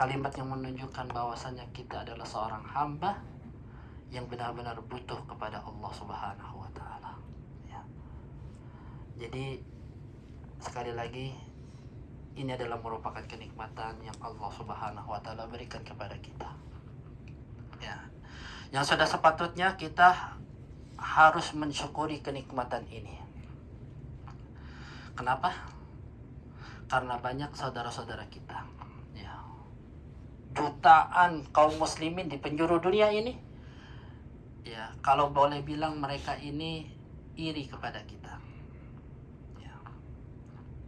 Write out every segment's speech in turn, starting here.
kalimat yang menunjukkan bahwasanya kita adalah seorang hamba yang benar-benar butuh kepada Allah Subhanahu wa taala. Ya. Jadi sekali lagi ini adalah merupakan kenikmatan yang Allah Subhanahu wa taala berikan kepada kita. Ya. Yang sudah sepatutnya kita harus mensyukuri kenikmatan ini. Kenapa? Karena banyak saudara-saudara kita, ya, jutaan kaum muslimin di penjuru dunia ini, ya, kalau boleh bilang mereka ini iri kepada kita, ya.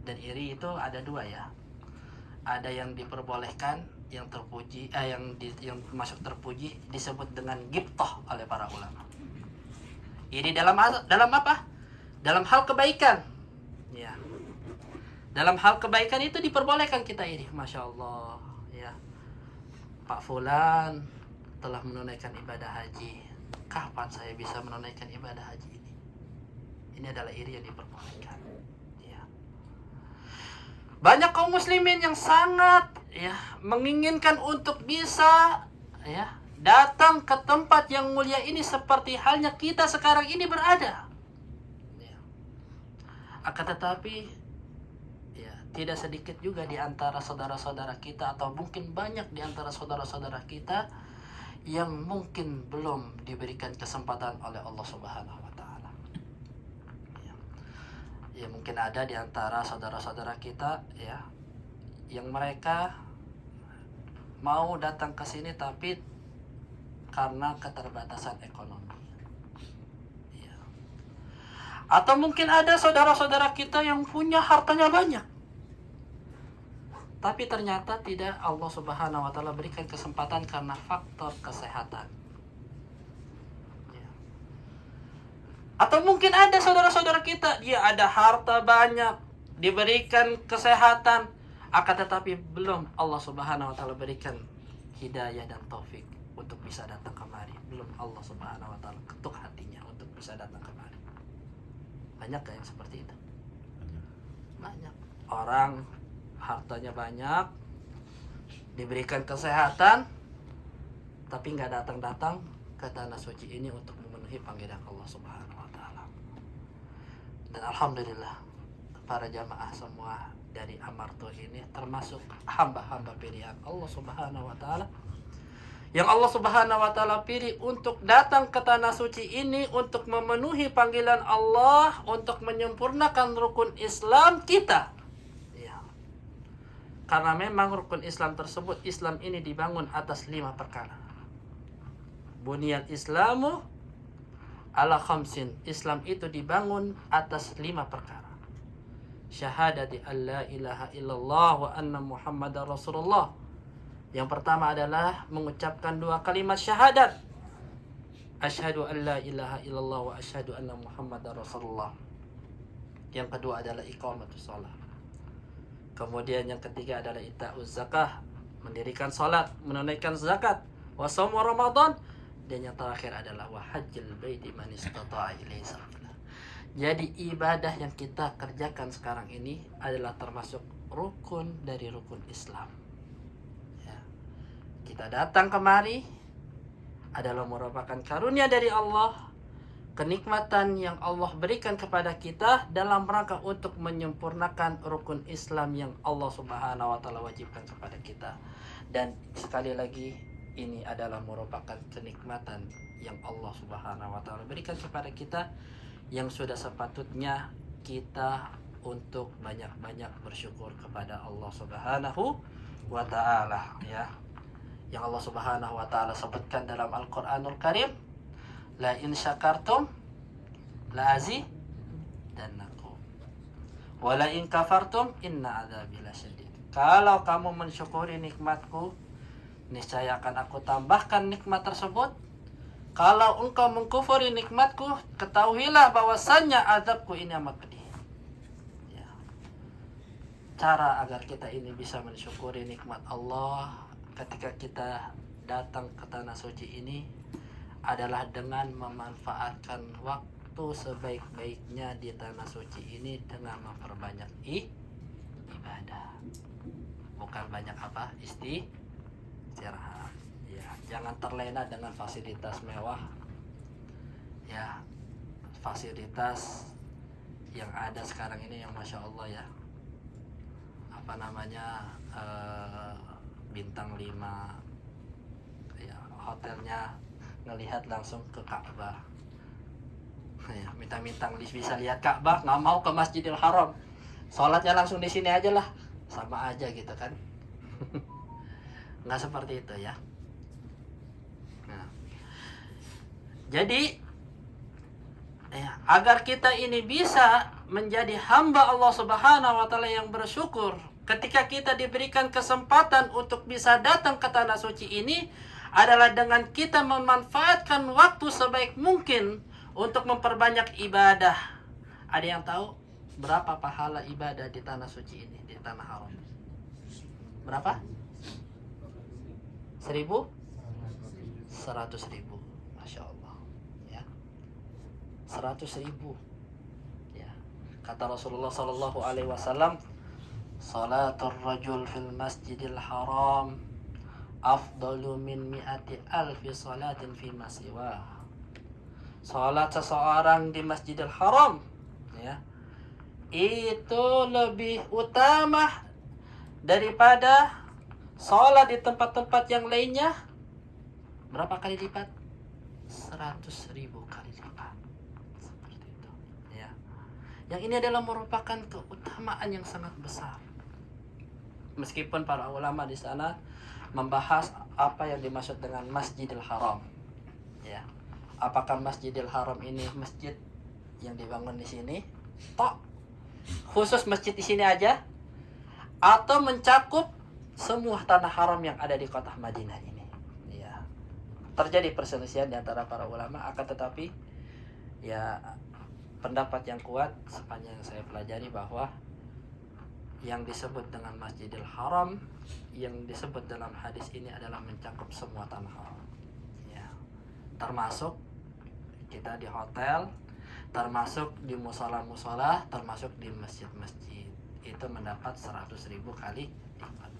Dan iri itu ada dua, ya. Ada yang diperbolehkan, yang terpuji, yang masuk terpuji disebut dengan ghibthah oleh para ulama. Iri dalam apa? Dalam hal kebaikan, ya. Dalam hal kebaikan itu diperbolehkan kita iri, masya Allah, ya. Pak Fulan telah menunaikan ibadah haji. Kapan saya bisa menunaikan ibadah haji ini? Ini adalah iri yang diperbolehkan, ya. Banyak kaum muslimin yang sangat, ya, menginginkan untuk bisa, ya, datang ke tempat yang mulia ini seperti halnya kita sekarang ini berada, ya. Akan tetapi, ya, tidak sedikit juga di antara saudara-saudara kita, atau mungkin banyak di antara saudara-saudara kita yang mungkin belum diberikan kesempatan oleh Allah Subhanahu wa taala. Ya, mungkin ada di antara saudara-saudara kita, ya, yang mereka mau datang ke sini tapi karena keterbatasan ekonomi. Ya. Atau mungkin ada saudara-saudara kita yang punya hartanya banyak, tapi ternyata tidak Allah Subhanahu wa taala berikan kesempatan karena faktor kesehatan. Ya. Atau mungkin ada saudara-saudara kita, dia ada harta banyak, diberikan kesehatan, akan tetapi belum Allah Subhanahu wa taala berikan hidayah dan taufik untuk bisa datang kemari. Belum Allah Subhanahu wa taala ketuk hatinya untuk bisa datang kemari. Banyak gak yang seperti itu? Banyak. Orang hartanya banyak, diberikan kesehatan, tapi nggak datang-datang ke tanah suci ini untuk memenuhi panggilan Allah Subhanahu wa taala. Dan alhamdulillah, para jamaah semua dari Amarto ini termasuk hamba-hamba pilihan Allah Subhanahu wa taala, yang Allah Subhanahu wa taala pilih untuk datang ke tanah suci ini untuk memenuhi panggilan Allah, untuk menyempurnakan rukun Islam kita. Ya. Karena memang rukun Islam tersebut, Islam ini dibangun atas 5 perkara. Bunyal Islamu ala khamsin. Islam itu dibangun atas 5 perkara. Syahadati an la ilaha illallah wa anna Muhammadar Rasulullah. Yang pertama adalah mengucapkan 2 kalimat syahadat. Asyhadu an la ilaha illallah wa asyhadu anna Muhammadar Rasulullah. Yang kedua adalah iqamatus shalah. Kemudian yang ketiga adalah ita'uz zakah, mendirikan salat, menunaikan zakat, wa shaum Ramadan, dan yang terakhir adalah wa hajjil baiti man istata'a ilaihi sabila. Jadi ibadah yang kita kerjakan sekarang ini adalah termasuk rukun dari rukun Islam. Ya. Kita datang kemari adalah merupakan karunia dari Allah, kenikmatan yang Allah berikan kepada kita dalam rangka untuk menyempurnakan rukun Islam yang Allah Subhanahu wa taala wajibkan kepada kita. Dan sekali lagi, ini adalah merupakan kenikmatan yang Allah Subhanahu wa taala berikan kepada kita, yang sudah sepatutnya kita untuk banyak-banyak bersyukur kepada Allah Subhanahu wa taala, ya. Yang Allah Subhanahu wa taala sebutkan dalam Al-Qur'anul Karim, la in syakartum la azidannakum wa la in kafartum inna adzabi lasyadid. Kalau kamu mensyukuri nikmatku, niscaya akan aku tambahkan nikmat tersebut. Kalau engkau mengkufuri nikmatku, ketahuilah bahwasannya azabku ini amat pedih. Ya. Cara agar kita ini bisa mensyukuri nikmat Allah ketika kita datang ke tanah suci ini adalah dengan memanfaatkan waktu sebaik-baiknya di tanah suci ini dengan memperbanyak ibadah. Bukan banyak apa? Istighfar. beristirahat. Ya, jangan terlena dengan fasilitas mewah. Ya, fasilitas yang ada sekarang ini yang masya Allah ya, apa namanya, bintang 5 ya, hotelnya ngelihat langsung ke Ka'bah ya, minta-minta bisa lihat Ka'bah, nggak mau ke Masjidil Haram, sholatnya langsung di sini aja lah, sama aja gitu kan. Nggak seperti itu ya. Nah, jadi ya, agar kita ini bisa menjadi hamba Allah Subhanahu wa taala yang bersyukur ketika kita diberikan kesempatan untuk bisa datang ke tanah suci ini adalah dengan kita memanfaatkan waktu sebaik mungkin untuk memperbanyak ibadah. Ada yang tahu berapa pahala ibadah di tanah suci ini, di tanah haram? Berapa? 1.000? 100.000. Masya Allah ya. 100.000 ya. Kata Rasulullah Sallallahu Alaihi Wasallam, salatul rajul fil masjidil haram afdalu min mi'ati alfi salatin fi masiwa. Salat seseorang di Masjidil Haram ya, itu lebih utama daripada salat di tempat-tempat yang lainnya. Berapa kali lipat? 100.000 kali lipat. Seperti itu ya. Yang ini adalah merupakan keutamaan yang sangat besar. Meskipun para ulama di sana membahas apa yang dimaksud dengan Masjidil Haram ya. Apakah Masjidil Haram ini masjid yang dibangun di sini tok, khusus masjid di sini aja, atau mencakup semua tanah haram yang ada di kota Madinah ini ya. Terjadi perselisihan di antara para ulama, akan tetapi ya pendapat yang kuat sepanjang saya pelajari bahwa yang disebut dengan Masjidil Haram yang disebut dalam hadis ini adalah mencakup semua tanah haram ya, termasuk kita di hotel, termasuk di musola-musola, termasuk di masjid-masjid, itu mendapat 100.000 kali lipat.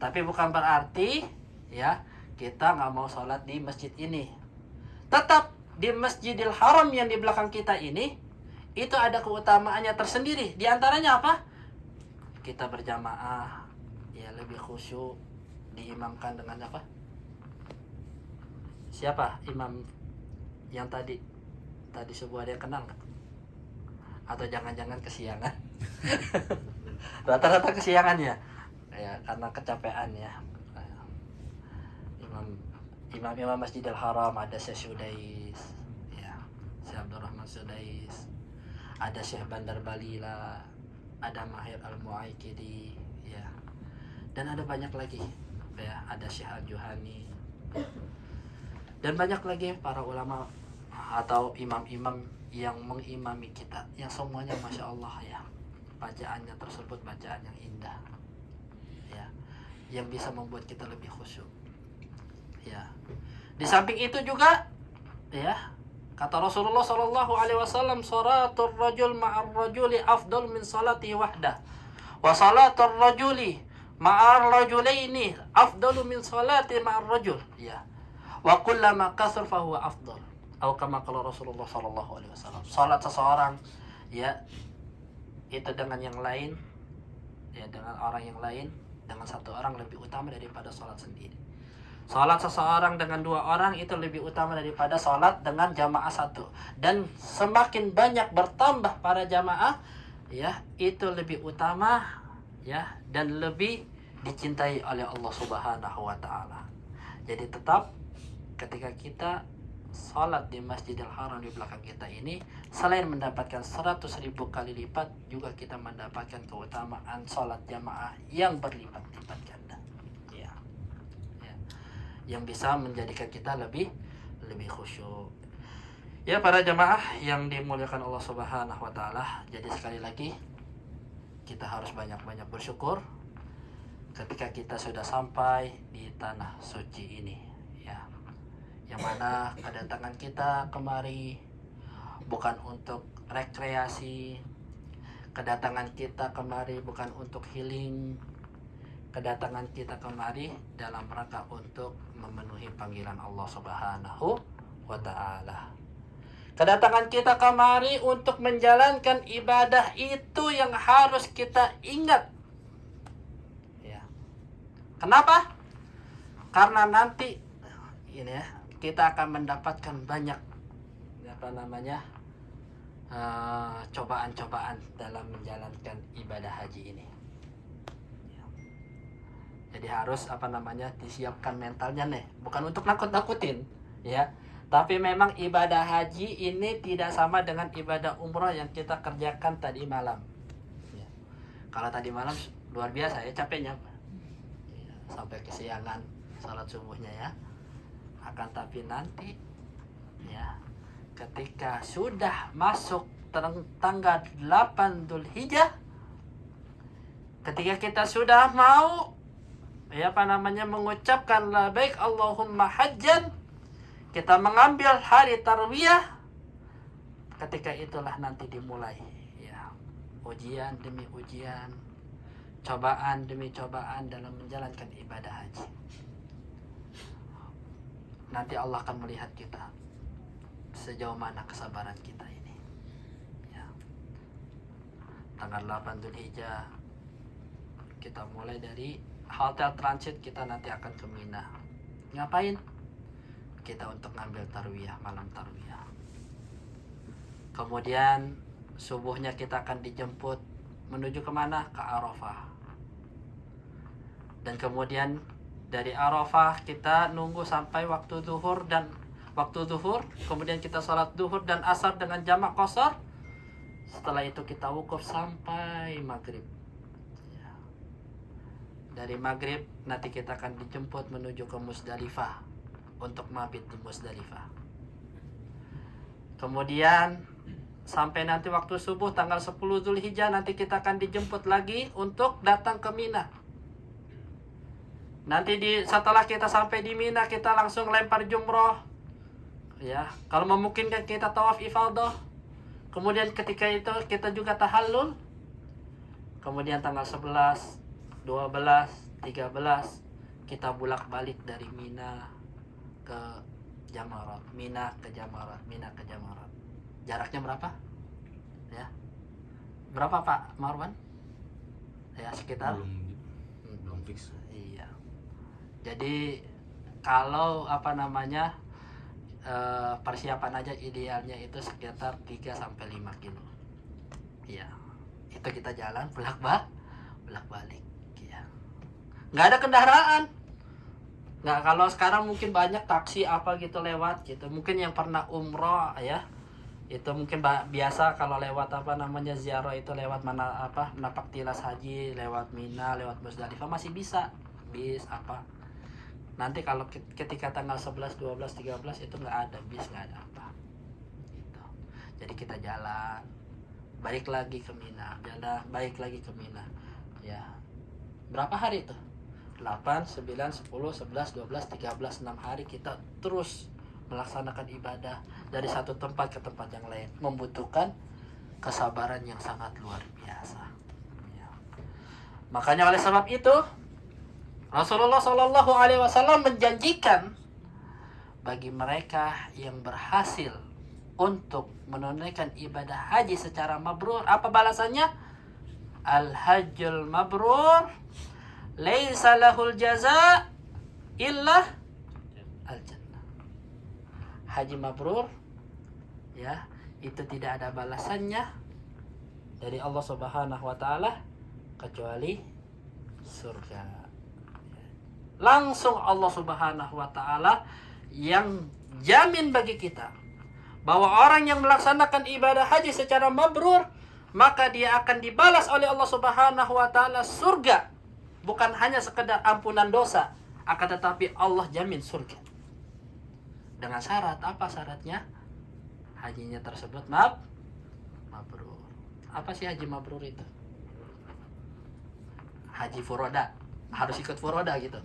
Tapi bukan berarti ya kita nggak mau sholat di masjid ini. Tetap di Masjidil Haram yang di belakang kita ini itu ada keutamaannya tersendiri. Di antaranya apa? Kita berjamaah ya, lebih khusyuk, diimamkan dengan apa? Siapa imam yang tadi subuh, ada yang kenal nggak? Atau jangan-jangan kesiangan? Rata-rata kesiangan ya karena kecapean ya. Imam Masjidil Haram ada Syekh Sudais ya, Syekh Abdurrahman Sudais, ada Syekh Bandar Balila, ada Mahir Al-Mu'aikidi ya, dan ada banyak lagi ya, ada Syekh Al-Juhani dan banyak lagi para ulama atau imam-imam yang mengimami kita, yang semuanya masya Allah ya, bacaannya tersebut bacaan yang indah ya, yang bisa membuat kita lebih khusyuk ya. Di samping itu juga ya, kata Rasulullah Sallallahu Alaihi Wasallam, salatul rajul ma'ar rajuli afdal min salati wahdah, wa salatul rajuli ma'ar rajulaini afdalu min salati ma'ar rajul ya, wa kullama kasur fahuwa afdal, atau kama qala Rasulullah Sallallahu Alaihi Wasallam. Salat seseorang ya itu dengan yang lain ya, dengan orang yang lain, dengan satu orang lebih utama daripada salat sendiri. Salat seseorang dengan 2 orang itu lebih utama daripada salat dengan jamaah 1. Dan semakin banyak bertambah para jamaah ya, itu lebih utama ya, dan lebih dicintai oleh Allah Subhanahu wa taala. Jadi tetap ketika kita salat di Masjidil Haram di belakang kita ini, selain mendapatkan 100.000 kali lipat, juga kita mendapatkan keutamaan salat jamaah yang berlipat-lipat ganda ya, yang bisa menjadikan kita lebih khusyuk ya, para jamaah yang dimuliakan Allah Subhanahu wa taala. Jadi sekali lagi kita harus banyak-banyak bersyukur ketika kita sudah sampai di tanah suci ini ya, yang mana kedatangan kita kemari bukan untuk rekreasi, kedatangan kita kemari bukan untuk healing, kedatangan kita kemari dalam rangka untuk memenuhi panggilan Allah Subhanahu wa ta'ala. Kedatangan kita kemari untuk menjalankan ibadah itu yang harus kita ingat. Ya. Kenapa? Karena nanti ini ya, kita akan mendapatkan banyak cobaan-cobaan dalam menjalankan ibadah haji ini. Ya. Jadi harus disiapkan mentalnya nih, bukan untuk nakut-nakutin, ya. Tapi memang ibadah haji ini tidak sama dengan ibadah umrah yang kita kerjakan tadi malam. Ya. Kalau tadi malam luar biasa ya capeknya, ya, sampai kesiangan salat subuhnya ya. Akan tapi nanti ya, ketika sudah masuk tanggal 8 Dzulhijjah, ketika kita sudah mau mengucapkan labbaik Allahumma hajjan, kita mengambil hari tarwiyah, ketika itulah nanti dimulai ya, ujian demi ujian, cobaan demi cobaan dalam menjalankan ibadah haji. Nanti Allah akan melihat kita sejauh mana kesabaran kita ini ya. Tanggal 8 Dzulhijjah kita mulai dari hotel transit, kita nanti akan ke Mina. Ngapain? Kita untuk ngambil tarwiyah, malam tarwiyah. Kemudian subuhnya kita akan dijemput menuju kemana? Ke Arafah. Dan kemudian dari Arafah kita nunggu sampai waktu zuhur, kemudian kita sholat zuhur dan asar dengan jamak qashar. Setelah itu kita wukuf sampai maghrib. Dari maghrib nanti kita akan dijemput menuju ke Musdalifah untuk mabit di Musdalifah. Kemudian sampai nanti waktu subuh tanggal 10 Dzulhijjah nanti kita akan dijemput lagi untuk datang ke Mina. Nanti setelah kita sampai di Mina kita langsung lempar jumroh. Ya, kalau memungkinkan kita tawaf ifadah. Kemudian ketika itu kita juga tahallul. Kemudian tanggal 11, 12, 13 kita bolak-balik dari Mina ke Jamarat, Mina ke Jamarat. Jaraknya berapa? Ya. Berapa Pak Marwan? Ya, sekitar belum fix. Iya. Jadi kalau persiapan aja idealnya itu sekitar 3 sampai 5 kilo. Iya. Itu kita jalan bolak-balik. Iya. Nggak ada kendaraan. Nggak, kalau sekarang mungkin banyak taksi apa gitu lewat gitu. Mungkin yang pernah umroh ya, itu mungkin biasa kalau lewat ziarah itu lewat napak tilas haji, lewat Mina, lewat Musdalifah masih bisa bis apa. Nanti kalau ketika tanggal 11, 12, 13 itu nggak ada bis, nggak ada apa gitu. Jadi kita jalan balik lagi ke Mina, ya. Berapa hari itu? 8, 9, 10, 11, 12, 13, 6 hari kita terus melaksanakan ibadah dari satu tempat ke tempat yang lain, membutuhkan kesabaran yang sangat luar biasa ya. Makanya oleh sebab itu Rasulullah SAW menjanjikan bagi mereka yang berhasil untuk menunaikan ibadah haji secara mabrur, apa balasannya? Al-hajjul mabrur laisa lahul jaza illa al-jannah. Haji mabrur ya, itu tidak ada balasannya dari Allah Subhanahu wa taala kecuali surga. Langsung Allah Subhanahu wa taala yang jamin bagi kita bahwa orang yang melaksanakan ibadah haji secara mabrur, maka dia akan dibalas oleh Allah Subhanahu wa taala surga. Bukan hanya sekedar ampunan dosa, akan tetapi Allah jamin surga. Dengan syarat, apa syaratnya? Hajinya tersebut mabrur. Apa sih haji mabrur itu? Haji furoda. Harus ikut furoda gitu.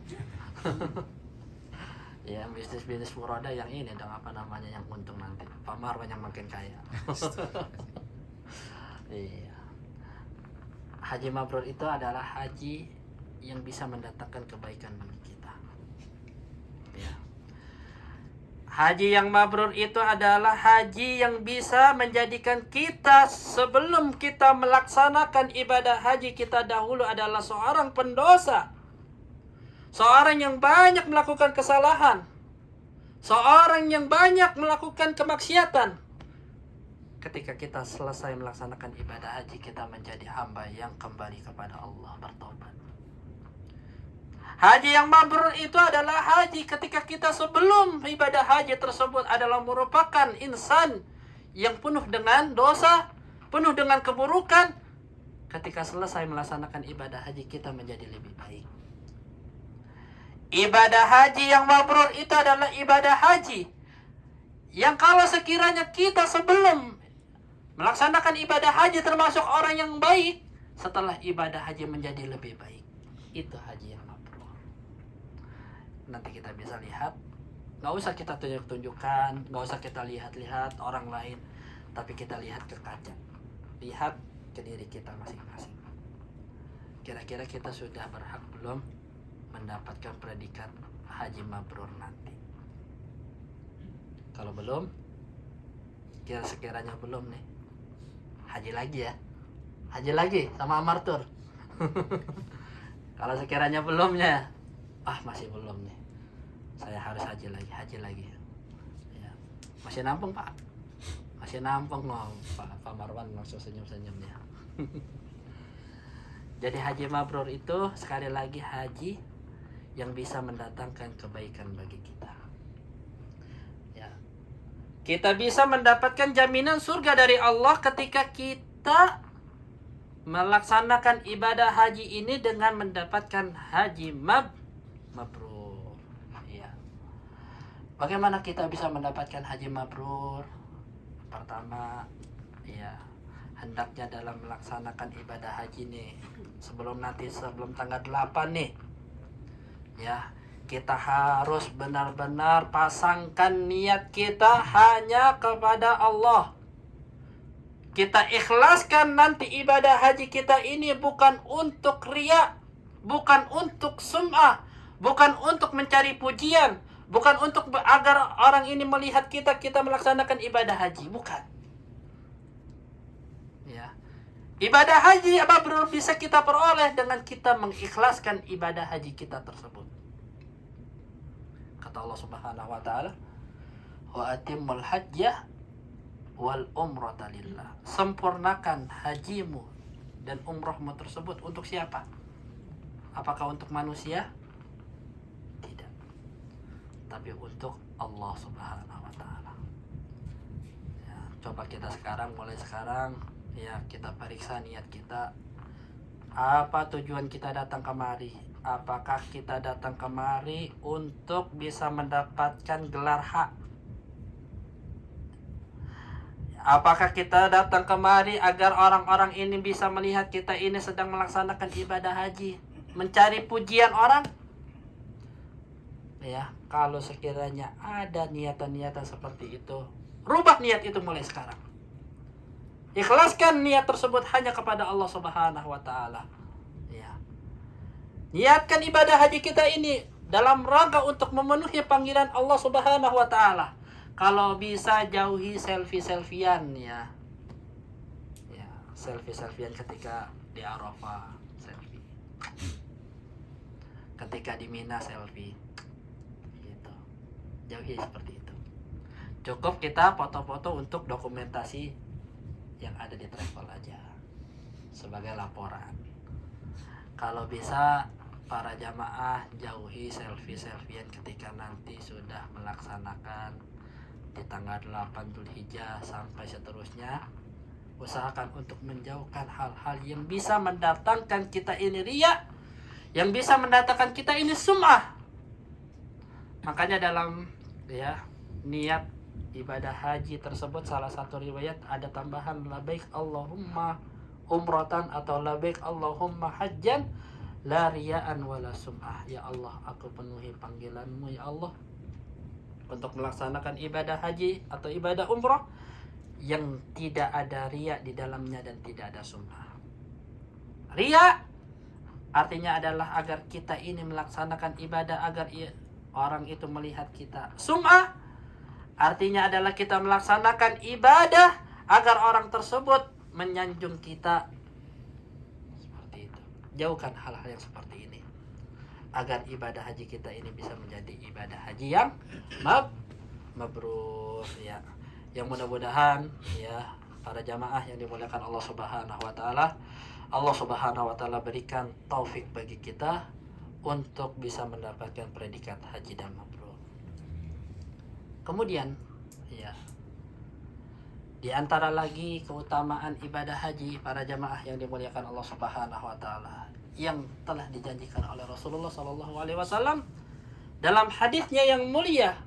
Ya, bisnis furoda yang ini dong, yang untung nanti. Pak Marwan yang makin kaya. Iya. Haji mabrur itu adalah haji yang bisa mendatangkan kebaikan bagi kita. Ya. Haji yang mabrur itu adalah haji yang bisa menjadikan kita sebelum kita melaksanakan ibadah haji kita dahulu adalah seorang pendosa. Seorang yang banyak melakukan kesalahan. Seorang yang banyak melakukan kemaksiatan. Ketika kita selesai melaksanakan ibadah haji, kita menjadi hamba yang kembali kepada Allah, bertobat. Haji yang mabrur itu adalah haji ketika kita sebelum ibadah haji tersebut adalah merupakan insan yang penuh dengan dosa, penuh dengan keburukan. Ketika selesai melaksanakan ibadah haji, kita menjadi lebih baik. Ibadah haji yang mabrur itu adalah ibadah haji yang kalau sekiranya kita sebelum melaksanakan ibadah haji termasuk orang yang baik, setelah ibadah haji menjadi lebih baik. Itu haji yang mabrur. Nanti kita bisa lihat, gak usah kita tunjuk-tunjukkan, gak usah kita lihat-lihat orang lain, tapi kita lihat ke kaca, lihat ke diri kita masing-masing. Kira-kira kita sudah berhak belum mendapatkan predikat haji mabrur nanti? Kalau belum, sekiranya belum nih, haji lagi ya, haji lagi sama amartur. Kalau sekiranya belumnya, masih belum nih, saya harus haji lagi ya. Masih nampung Pak, masih nampung Pak Marwan langsung senyum-senyum ya. Jadi haji mabrur itu sekali lagi haji yang bisa mendatangkan kebaikan bagi kita. Ya. Kita bisa mendapatkan jaminan surga dari Allah ketika kita melaksanakan ibadah haji ini dengan mendapatkan haji mabrur. Ya. Bagaimana kita bisa mendapatkan haji mabrur? Pertama, ya, hendaknya dalam melaksanakan ibadah haji nih, sebelum tanggal 8 nih, ya, kita harus benar-benar pasangkan niat kita hanya kepada Allah. Kita ikhlaskan nanti ibadah haji kita ini bukan untuk riya, bukan untuk sum'ah, bukan untuk mencari pujian, bukan untuk agar orang ini melihat kita melaksanakan ibadah haji, bukan. Ya. Ibadah haji mabrur bisa kita peroleh dengan kita mengikhlaskan ibadah haji kita tersebut. Kata Allah Subhanahu wa taala, "Wa atimmul hajjah wal umrata lillah." Sempurnakan hajimu dan umrahmu tersebut untuk siapa? Apakah untuk manusia? Tidak. Tapi untuk Allah Subhanahu wa taala. Ya, coba kita mulai sekarang ya, kita periksa niat kita. Apa tujuan kita datang kemari? Apakah kita datang kemari untuk bisa mendapatkan gelar hak? Apakah kita datang kemari agar orang-orang ini bisa melihat kita ini sedang melaksanakan ibadah haji, mencari pujian orang? Ya, kalau sekiranya ada niatan-niatan seperti itu, rubah niat itu mulai sekarang. Ikhlaskan niat tersebut hanya kepada Allah Subhanahu wa taala. Ya. Niatkan ibadah haji kita ini dalam rangka untuk memenuhi panggilan Allah Subhanahu wa taala. Kalau bisa jauhi selfie-selfian ya. Ya, selfie-selfian ketika di Arafah, selfie. Ketika di Mina selfie. Gitu. Jauhi seperti itu. Cukup kita foto-foto untuk dokumentasi yang ada di travel aja sebagai laporan. Kalau bisa para jamaah jauhi selfie-selfian ketika nanti sudah melaksanakan di tanggal 8 Dzulhijjah sampai seterusnya. Usahakan untuk menjauhkan hal-hal yang bisa mendatangkan kita ini riya, yang bisa mendatangkan kita ini sum'ah. Makanya dalam niat ibadah haji tersebut salah satu riwayat ada tambahan labaik Allahumma umratan atau labaik Allahumma hajjan la riya'an wala sum'ah. Ya Allah, aku penuhi panggilanmu ya Allah untuk melaksanakan ibadah haji atau ibadah umrah yang tidak ada riya di dalamnya dan tidak ada sum'ah. Riya artinya adalah agar kita ini melaksanakan ibadah agar orang itu melihat kita. Sum'ah artinya adalah kita melaksanakan ibadah agar orang tersebut menyanjung kita. Seperti itu. Jauhkan hal-hal yang seperti ini agar ibadah haji kita ini bisa menjadi ibadah haji yang mabrur ya. Yang mudah-mudahan ya para jamaah yang dimuliakan Allah Subhanahu wa taala, Allah Subhanahu wa taala berikan taufik bagi kita untuk bisa mendapatkan predikat haji dan mabrur. Kemudian ya, di antara lagi keutamaan ibadah haji para jamaah yang dimuliakan Allah Subhanahu wa taala yang telah dijanjikan oleh Rasulullah sallallahu alaihi wasallam dalam hadisnya yang mulia,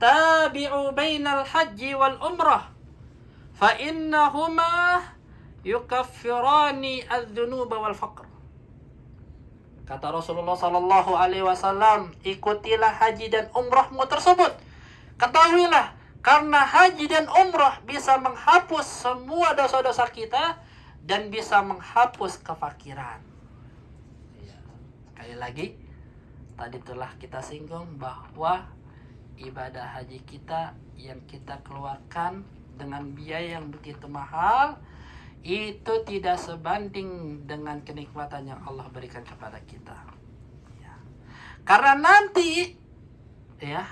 tabi'u bainal haji wal umrah fa innahuma yukaffirani adz-dzunuba wal faqr. Kata Rasulullah sallallahu alaihi wasallam, ikutilah haji dan umrahmu tersebut. Ketahuilah, karena haji dan umrah bisa menghapus semua dosa-dosa kita dan bisa menghapus kefakiran. Ya. Sekali lagi, tadi telah kita singgung bahwa ibadah haji kita yang kita keluarkan dengan biaya yang begitu mahal itu tidak sebanding dengan kenikmatan yang Allah berikan kepada kita. Ya. Karena nanti ya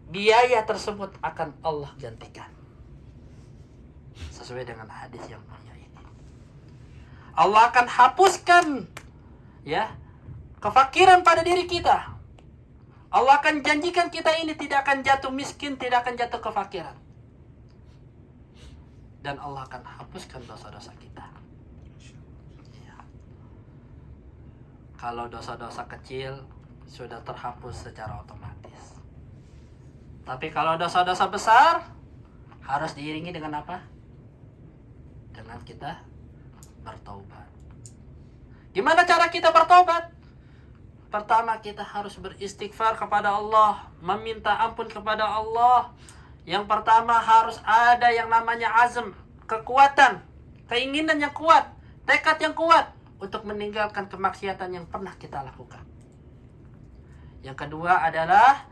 biaya tersebut akan Allah gantikan sesuai dengan hadis yang mulia ini. Allah akan hapuskan ya kefakiran pada diri kita. Allah akan janjikan kita ini tidak akan jatuh miskin, tidak akan jatuh kefakiran. Dan Allah akan hapuskan dosa-dosa kita. Ya. Kalau dosa-dosa kecil sudah terhapus secara otomatis. Tapi kalau dosa-dosa besar harus diiringi dengan apa? Dengan kita bertaubat. Gimana cara kita bertobat? Pertama, kita harus beristighfar kepada Allah, meminta ampun kepada Allah. Yang pertama harus ada yang namanya azm, kekuatan, keinginan yang kuat, tekad yang kuat untuk meninggalkan kemaksiatan yang pernah kita lakukan. Yang kedua adalah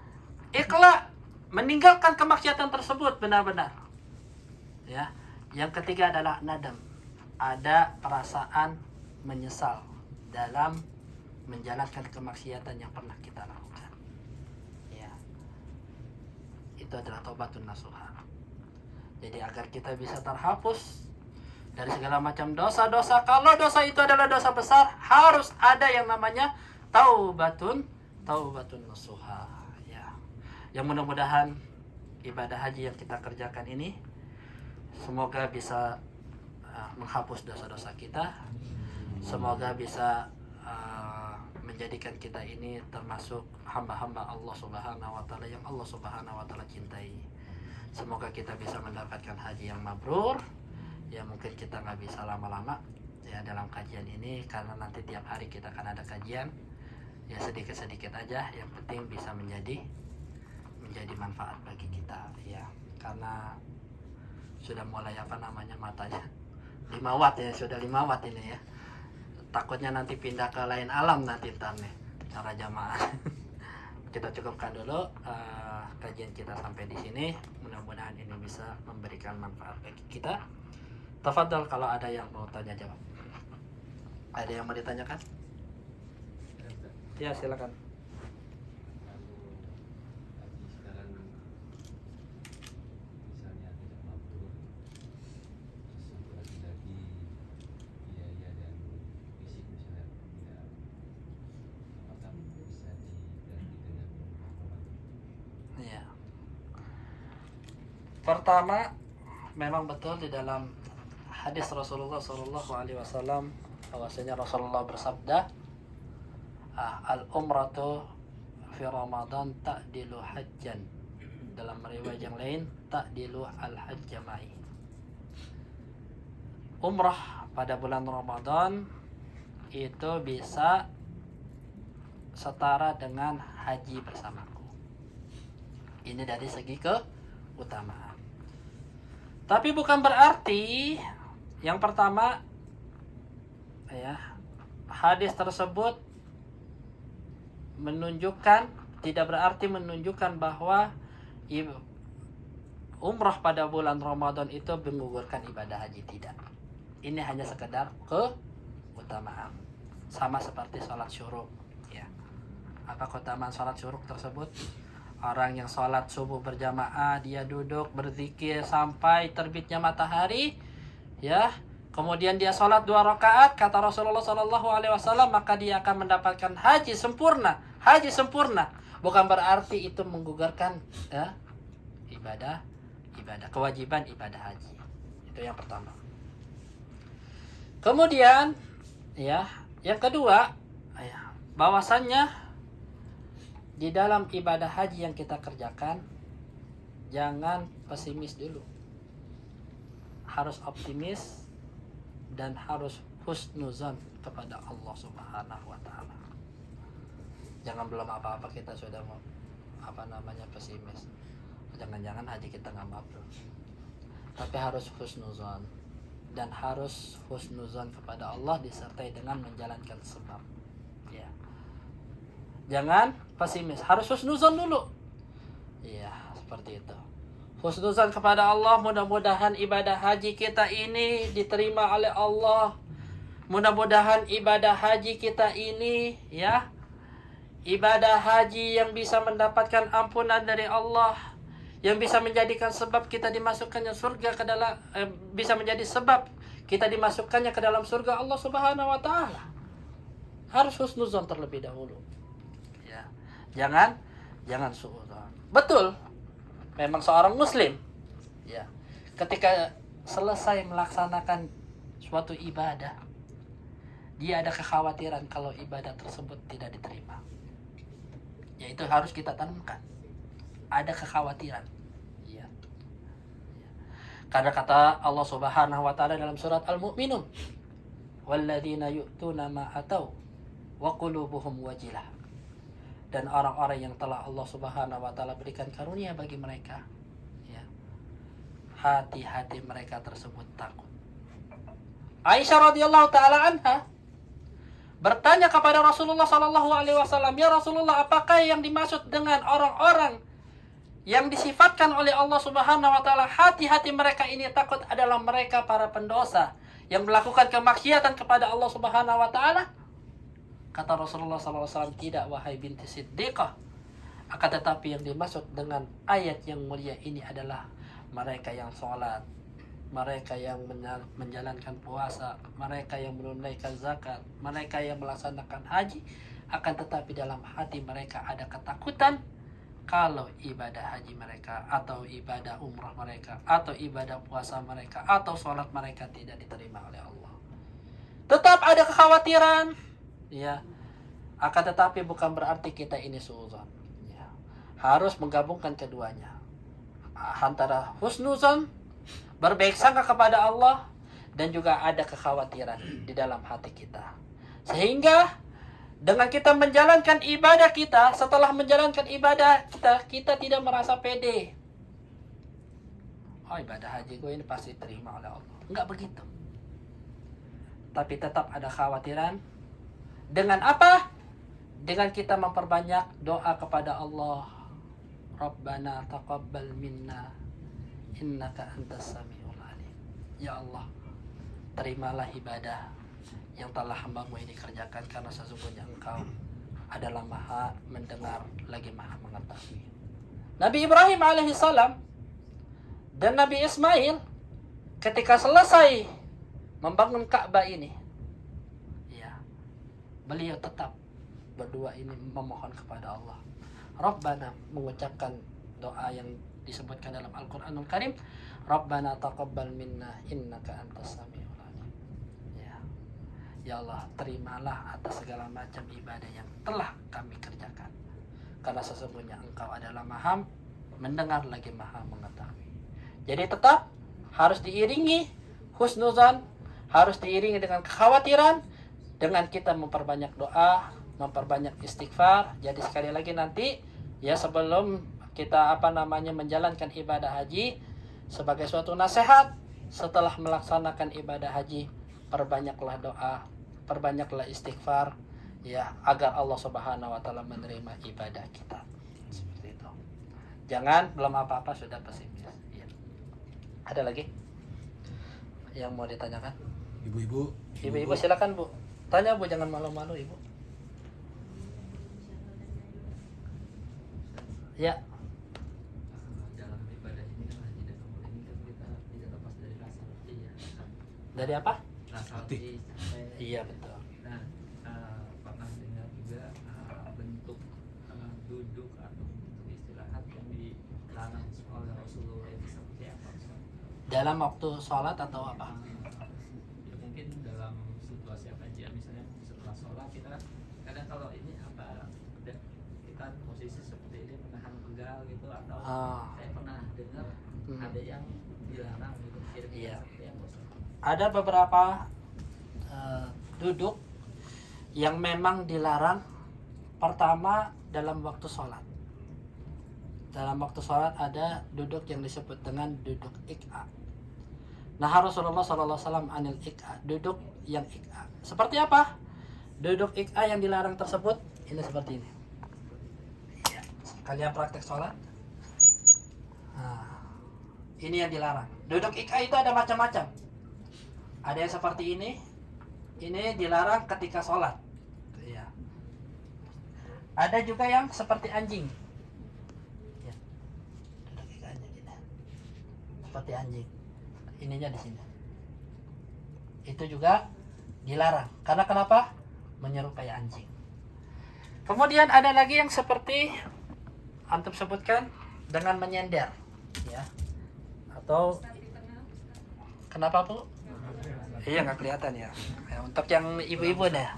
ikhla, meninggalkan kemaksiatan tersebut benar-benar. Ya. Yang ketiga adalah nadam, ada perasaan menyesal dalam menjalankan kemaksiatan yang pernah kita lakukan. Ya. Itu adalah taubatun nasuha. Jadi agar kita bisa terhapus dari segala macam dosa-dosa. Kalau dosa itu adalah dosa besar, harus ada yang namanya taubatun nasuha. Ya. Yang mudah-mudahan ibadah haji yang kita kerjakan ini semoga bisa menghapus dosa-dosa kita. Semoga bisa menjadikan kita ini termasuk hamba-hamba Allah Subhanahu wa taala yang Allah Subhanahu wa taala cintai. Semoga kita bisa mendapatkan haji yang mabrur. Ya mungkin kita nggak bisa lama-lama ya dalam kajian ini karena nanti tiap hari kita akan ada kajian. Ya sedikit-sedikit aja, yang penting bisa menjadi manfaat bagi kita ya. Karena sudah mulai matanya 5 watt ya, sudah 5 watt ini ya. Takutnya nanti pindah ke lain alam nanti ntar nih cara jamaah. Kita cukupkan dulu kajian kita sampai di sini. Mudah-mudahan ini bisa memberikan manfaat bagi kita. Tafadhal kalau ada yang mau tanya jawab. Ada yang mau ditanyakan? Ya silakan. Pertama, memang betul di dalam hadis Rasulullah Sallallahu Alaihi Wasallam bahwasanya Rasulullah bersabda, al-umratu fi Ramadan ta'dilu hajjan. Dalam riwayat yang lain, ta'dilu al-hajja ma'i. Umrah pada bulan Ramadan itu bisa setara dengan haji bersamaku. Ini dari segi keutamaan. Tapi bukan berarti yang pertama ya hadis tersebut menunjukkan, tidak berarti menunjukkan bahwa umrah pada bulan Ramadan itu menggugurkan ibadah haji, tidak. Ini hanya sekedar keutamaan. Sama seperti sholat syuruk, ya. Apa keutamaan sholat syuruk tersebut? Orang yang sholat subuh berjamaah, dia duduk berzikir sampai terbitnya matahari, ya. Kemudian dia sholat 2 rakaat, kata Rasulullah SAW, maka dia akan mendapatkan haji sempurna. Haji sempurna bukan berarti itu menggugurkan ibadah, kewajiban ibadah haji. Itu yang pertama. Kemudian, ya, yang kedua, ya, bahwasannya di dalam ibadah haji yang kita kerjakan, jangan pesimis dulu. Harus optimis dan harus husnuzan kepada Allah Subhanahu wa taala. Jangan belum apa-apa kita sudah mau pesimis. Jangan-jangan haji kita nggak mabrur. Tapi harus husnuzan, dan harus husnuzan kepada Allah disertai dengan menjalankan sebab. Ya. Jangan pesimis, harus husnuzan dulu. Iya, seperti itu. Husnuzan kepada Allah, mudah-mudahan ibadah haji kita ini diterima oleh Allah. Mudah-mudahan ibadah haji kita ini, ya, ibadah haji yang bisa mendapatkan ampunan dari Allah, yang bisa menjadikan sebab kita dimasukkannya surga ke dalam, bisa menjadi sebab kita dimasukkannya ke dalam surga Allah Subhanahu wa taala. Harus husnuzan terlebih dahulu. Ya. Jangan suudzon. Betul. Memang seorang muslim, ya, ketika selesai melaksanakan suatu ibadah, dia ada kekhawatiran kalau ibadah tersebut tidak diterima. Ya, itu harus kita tanamkan. Ada kekhawatiran. Ya. Karena kata Allah Subhanahu wa taala dalam surat Al-Mu'minun, "Walladzina yu'tuna ma atau wa qulubuhum wajilah." Dan orang-orang yang telah Allah Subhanahu wa taala berikan karunia bagi mereka, ya, hati-hati mereka tersebut takut. Aisyah radhiyallahu taala anha bertanya kepada Rasulullah sallallahu alaihi wasallam, "Ya Rasulullah, apakah yang dimaksud dengan orang-orang yang disifatkan oleh Allah Subhanahu wa taala hati-hati mereka ini takut adalah mereka para pendosa yang melakukan kemaksiatan kepada Allah Subhanahu wa taala?" Kata Rasulullah SAW, "Tidak, wahai binti Siddiqah. Akan tetapi yang dimaksud dengan ayat yang mulia ini adalah mereka yang sholat, mereka yang menjalankan puasa, mereka yang menunaikan zakat, mereka yang melaksanakan haji. Akan tetapi dalam hati mereka ada ketakutan kalau ibadah haji mereka, atau ibadah umrah mereka, atau ibadah puasa mereka, atau sholat mereka tidak diterima oleh Allah." Tetap ada kekhawatiran, ya, akan tetapi bukan berarti kita ini suudzon. Ya. Harus menggabungkan keduanya, antara husnuzon, berbaik sangka kepada Allah, dan juga ada kekhawatiran di dalam hati kita, sehingga dengan kita menjalankan ibadah kita, setelah menjalankan ibadah kita tidak merasa pede. Oh, ibadah haji gue ini pasti terima oleh Allah. Enggak begitu. Tapi tetap ada kekhawatiran. Dengan apa? Dengan kita memperbanyak doa kepada Allah. Rabbana taqabbal minna innaka antas samiul alim. Ya Allah, terimalah ibadah yang telah hamba-Mu ini kerjakan, karena sesungguhnya Engkau adalah Maha mendengar lagi Maha mengetahui. Nabi Ibrahim alaihissalam dan Nabi Ismail ketika selesai membangun Ka'bah ini, beliau tetap berdua ini memohon kepada Allah. Rabbana, mengucapkan doa yang disebutkan dalam Al-Quranul Karim, Rabbana taqabbal minna innaka antas samiul alim. Ya Allah, terimalah atas segala macam ibadah yang telah kami kerjakan, karena sesungguhnya Engkau adalah Maha mendengar lagi Maha mengetahui. Jadi tetap harus diiringi husnuzan, harus diiringi dengan kekhawatiran, dengan kita memperbanyak doa, memperbanyak istighfar. Jadi sekali lagi nanti, ya, sebelum kita menjalankan ibadah haji, sebagai suatu nasihat, setelah melaksanakan ibadah haji, perbanyaklah doa, perbanyaklah istighfar ya, agar Allah Subhanahu wa taala menerima ibadah kita. Seperti itu. Jangan belum apa-apa sudah pesimis. Ya. Ada lagi yang mau ditanyakan? Ibu-ibu. Ibu-ibu silakan Bu. Tanya Bu, jangan malu-malu Ibu. Ya. Dalam ibadah ini kan haji dan umroh ini kan kita tidak lepas dari rasa letih ya. Dari apa? Rasa Letih. letih sampai. Iya betul. Nah, pernah dengar juga bentuk duduk atau bentuk istirahat yang dilarang oleh Rasulullah itu seperti apa? Dalam waktu sholat atau apa? Ya mungkin dalam situasi apa aja, misalnya setelah sholat kita kadang kalau ini apa kita posisi seperti ini menahan pegal gitu, atau saya pernah dengar ada yang dilarang gitu, Iya. kira-kira seperti apa Ustaz? Ada beberapa duduk yang memang dilarang. Pertama, dalam waktu sholat. Dalam waktu sholat ada duduk yang disebut dengan duduk ik'a. Nah, Rasulullah SAW anil ik'a, duduk yang ik'a. Seperti apa? Duduk ik'a yang dilarang tersebut ini seperti ini. Ya. Kalian praktek sholat. Nah, ini yang dilarang. Duduk ik'a itu ada macam-macam. Ada yang seperti ini. Ini dilarang ketika sholat. Ya. Ada juga yang seperti anjing. Ya. Duduk ika'nya gini. Seperti anjing. Ininya di sini. Itu juga dilarang. Karena kenapa? Menyerupai anjing. Kemudian ada lagi yang seperti antum sebutkan dengan menyender, ya. Atau kenapa Bu? Iya nggak kelihatan ya. Ya. Untuk yang ibu-ibu deh.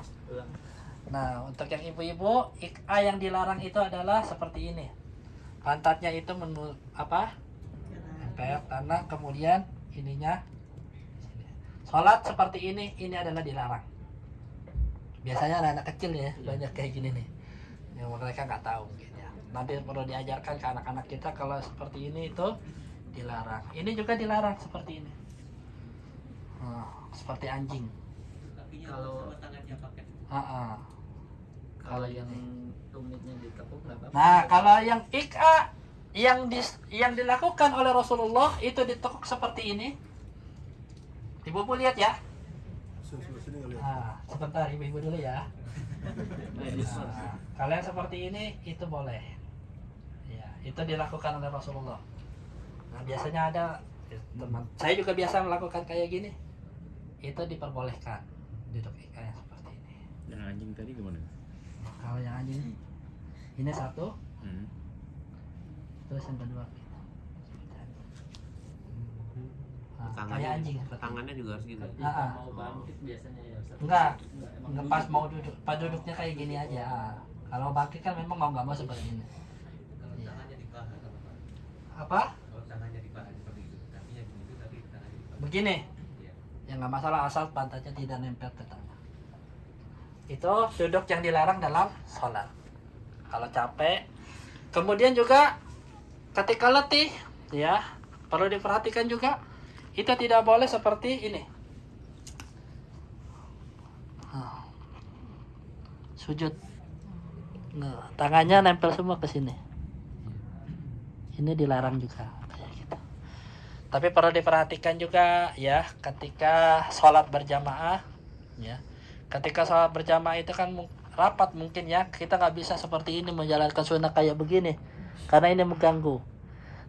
Nah, untuk yang ibu-ibu, ik'a yang dilarang itu adalah seperti ini. Pantatnya itu nempel tanah, kemudian ininya sini. Sholat seperti ini adalah dilarang. Biasanya anak-anak kecil ya, banyak kayak gini nih. Yang mereka nggak tahu mungkin ya. Nanti perlu diajarkan ke anak-anak kita kalau seperti ini itu dilarang. Ini juga dilarang seperti ini. Seperti anjing. Kalau tangannya pakai. Kalau yang ini. tumitnya ditekuk nggak apa-apa. Nah, kalau yang ik'a yang dilakukan oleh Rasulullah itu ditekuk seperti ini. Ibu-ibu lihat ya. Nah, sebentar ibu-ibu dulu ya. Nah, kalian seperti ini itu boleh. Ya, itu dilakukan oleh Rasulullah. Nah, biasanya ada teman. Saya juga biasa melakukan kayak gini. Itu diperbolehkan. Duduk kayak seperti ini. Yang anjing tadi gimana? Kalau yang anjing ini satu, terus yang kedua. Nah, kayak anjing seperti tangannya juga harus gitu. Mau bangkit biasanya ya Ustaz. Enggak, emang pas mau duduk, pas duduknya kayak gini aja. Kalau bangkit kan memang mau nggak mau seperti ini. Kalau tangannya di paha nggak apa-apa. Apa? Kalau tangannya di paha seperti itu, kakinya begitu tapi tangannya di paha. Begini. Iya. Ya nggak masalah asal pantatnya tidak nempel ke tanah. Itu duduk yang dilarang dalam sholat. Kalau capek, kemudian juga ketika letih, ya perlu diperhatikan juga. Itu tidak boleh seperti ini. Sujud. Nah, tangannya nempel semua ke sini. Ini dilarang juga kayak gitu. Tapi perlu diperhatikan juga ya ketika sholat berjamaah, ya. Ketika sholat berjamaah itu kan rapat mungkin ya, kita nggak bisa seperti ini menjalankan sunnah kayak begini, karena ini mengganggu.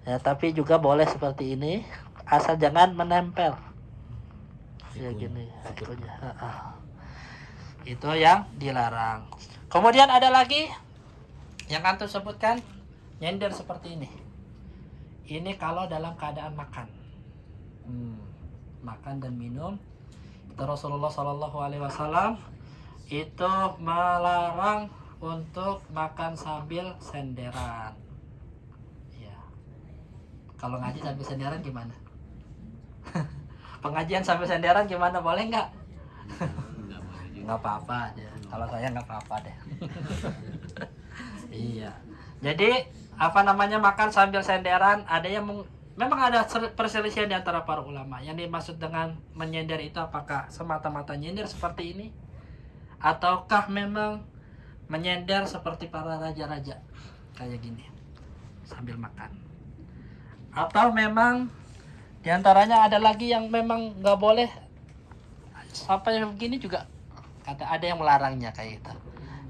Ya, tapi juga boleh seperti ini. Asal jangan menempel ya gini itunya. Itu yang dilarang. Kemudian ada lagi yang antum sebutkan nyender seperti ini. Ini kalau dalam keadaan makan, makan dan minum. Rasulullah SAW itu melarang untuk makan sambil senderan. Ya. Kalau ngaji sambil senderan gimana? Pengajian sambil senderan gimana, boleh nggak? Nggak apa-apa aja. Kalau saya nggak apa-apa deh. Iya. Jadi apa namanya makan sambil senderan, ada yang memang ada perselisihan di antara para ulama. Yang dimaksud dengan menyender itu apakah semata-mata nyender seperti ini, ataukah memang menyender seperti para raja-raja kayak gini sambil makan, atau memang diantaranya ada lagi yang memang nggak boleh sampai begini juga, kata ada yang melarangnya kayak gitu.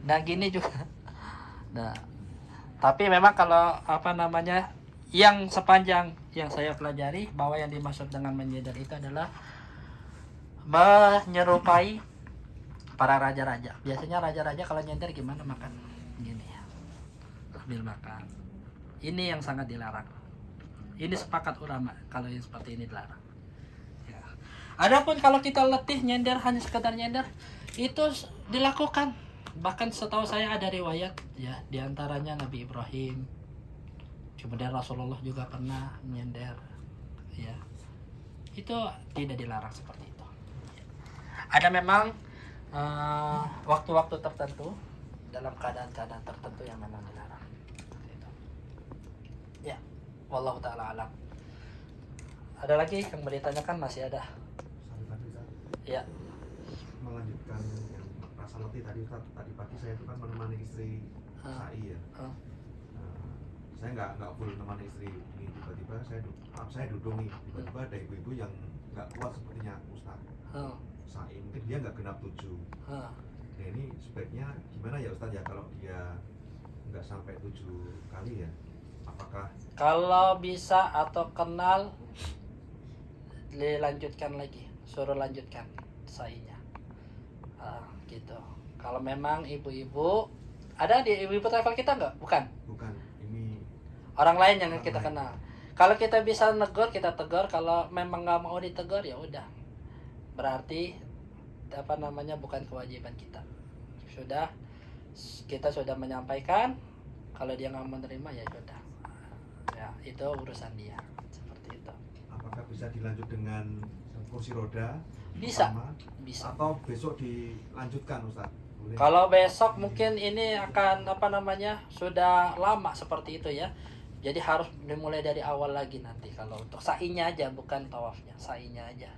Nah gini juga. Nah tapi memang kalau apa namanya, yang sepanjang yang saya pelajari bahwa yang dimaksud dengan menyender itu adalah menyerupai para raja-raja. Biasanya raja-raja kalau nyender gimana makan gini ya, sambil makan. Ini yang sangat dilarang. Ini sepakat ulama kalau yang seperti ini dilarang. Ya. Adapun kalau kita letih nyender, hanya sekedar nyender, itu dilakukan. Bahkan setahu saya ada riwayat ya, diantaranya Nabi Ibrahim, kemudian Rasulullah juga pernah nyender. Ya, itu tidak dilarang seperti itu. Ada memang waktu-waktu tertentu dalam keadaan-keadaan tertentu yang memang dilarang. Seperti itu. Ya, wallahu taala alam. Ada lagi yang mau ditanyakan? Masih ada? Ya. Melanjutkan yang rasa letih tadi Ustaz. Tadi pagi saya itu kan menemani istri sa'i ya. Saya nggak full menemani istri ini, tiba-tiba saya duduk nih, tiba-tiba ada ibu-ibu yang nggak kuat sepertinya Ustaz. Sa'i mungkin dia nggak genap 7. Nah ini sebaiknya gimana ya Ustaz ya kalau dia nggak sampai 7 kali ya? Apakah kalau bisa atau kenal dilanjutkan lagi, suruh lanjutkan sa'inya. Gitu. Kalau memang ibu-ibu, ada di ibu-ibu travel kita nggak? Bukan. ini Orang lain yang orang kita lain. kenal. Kalau kita bisa negur, kita tegur. Kalau memang nggak mau ditegur, ya udah. Berarti apa namanya, bukan kewajiban kita. Kita sudah menyampaikan. Kalau dia nggak menerima, ya sudah. Ya itu urusan dia. Seperti itu. apakah bisa dilanjut dengan kursi roda? Bisa. Pertama, Bisa. atau besok dilanjutkan Ustaz? Boleh? Kalau besok mungkin ini akan apa namanya, sudah lama seperti itu ya. Jadi harus dimulai dari awal lagi nanti kalau untuk sa'inya aja, bukan tawafnya, sa'inya aja.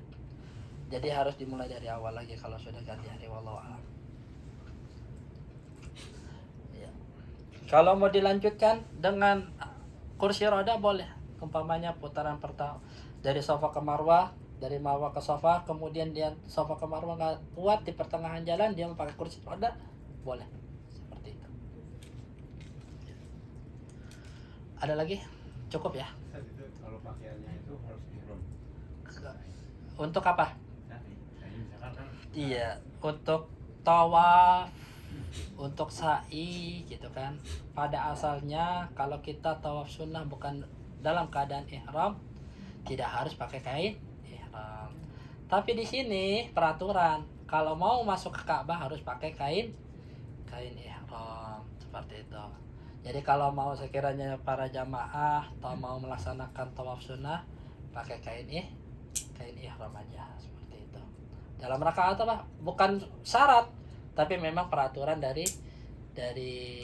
Jadi harus dimulai dari awal lagi kalau sudah ganti hari, wallahu a'lam. Ya. Kalau mau dilanjutkan dengan kursi roda boleh. Umpamanya putaran pertama dari Safa ke Marwah, dari Marwah ke Safa, kemudian dia Safa ke Marwah nggak kuat, di pertengahan jalan dia pakai kursi roda, boleh. Seperti itu. Ada lagi? Cukup ya? Itu kalau pakaiannya itu harus ihram. Untuk apa? Misalkan kan Iya, untuk tawaf, untuk sa'i gitu kan. Pada asalnya kalau kita tawaf sunnah bukan dalam keadaan ihram, tidak harus pakai kain ihram. Tapi di sini peraturan, kalau mau masuk ke Ka'bah harus pakai kain ihram, seperti itu. Jadi kalau mau sekiranya para jamaah atau mau melaksanakan tawaf sunnah, pakai kain ihram aja, seperti itu. Dalam rakaat apa? Bukan syarat, tapi memang peraturan dari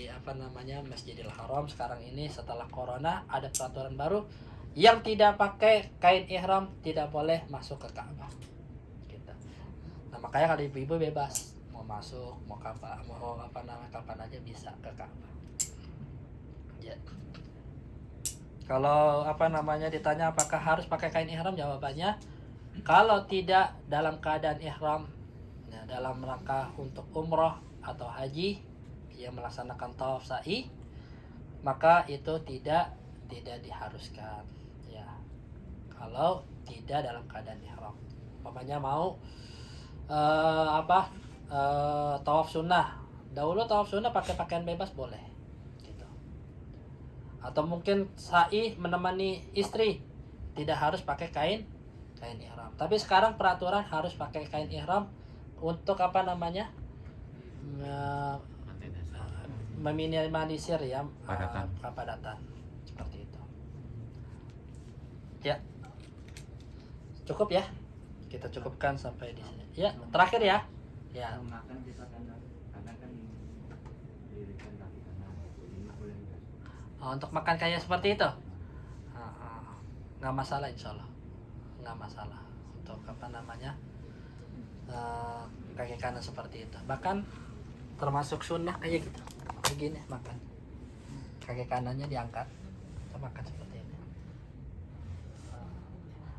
apa namanya, Masjidil Haram sekarang ini setelah corona ada peraturan baru, yang tidak pakai kain ihram tidak boleh masuk ke Ka'bah. Gitu. Nah, makanya kalau ibu-ibu bebas mau masuk, mau kapan aja bisa ke Ka'bah. Ya. Kalau apa namanya ditanya apakah harus pakai kain ihram, jawabannya kalau tidak dalam keadaan ihram, ya, dalam rangka untuk umroh atau haji yang melaksanakan tawaf sa'i, maka itu tidak diharuskan ya. Kalau tidak dalam keadaan ihram, umpamanya mau tawaf sunnah, dahulu tawaf sunnah pakai pakaian bebas boleh gitu. Atau mungkin sa'i menemani istri, tidak harus pakai kain ihram. Tapi sekarang peraturan harus pakai kain ihram untuk apa namanya, meminimalisir ya kepadatan seperti itu. Ya, cukup ya, kita cukupkan sampai di sini. Ya, terakhir ya. Ya. makan kita kadang kan dirikan kaki kanan, ini boleh nggak? Untuk makan kayak seperti itu, nggak masalah, insya Allah nggak masalah. Untuk apa namanya, kaki kanan seperti itu. Bahkan termasuk sunnah kayak gitu, kayak gini makan, kaki kanannya diangkat, kita makan seperti ini.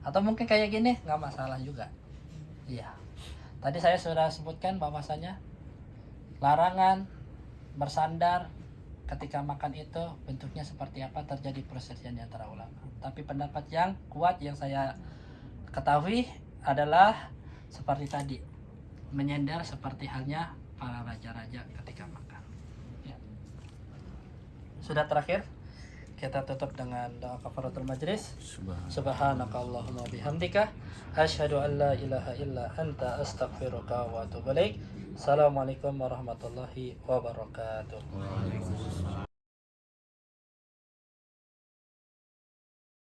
Atau mungkin kayak gini nggak masalah juga. Iya. Tadi saya sudah sebutkan bahwasanya larangan bersandar ketika makan itu bentuknya seperti apa, terjadi perselisihan di antara ulama. Tapi pendapat yang kuat yang saya ketahui adalah seperti tadi, menyender seperti halnya para raja-raja ketika makan. Ya. Sudah terakhir, kita tutup dengan doa kafaratul majlis. Subhanakallahumma bihamdika asyhadu an la ilaha illa anta astaghfiruka wa atubu ilaik. Assalamualaikum warahmatullahi wabarakatuh.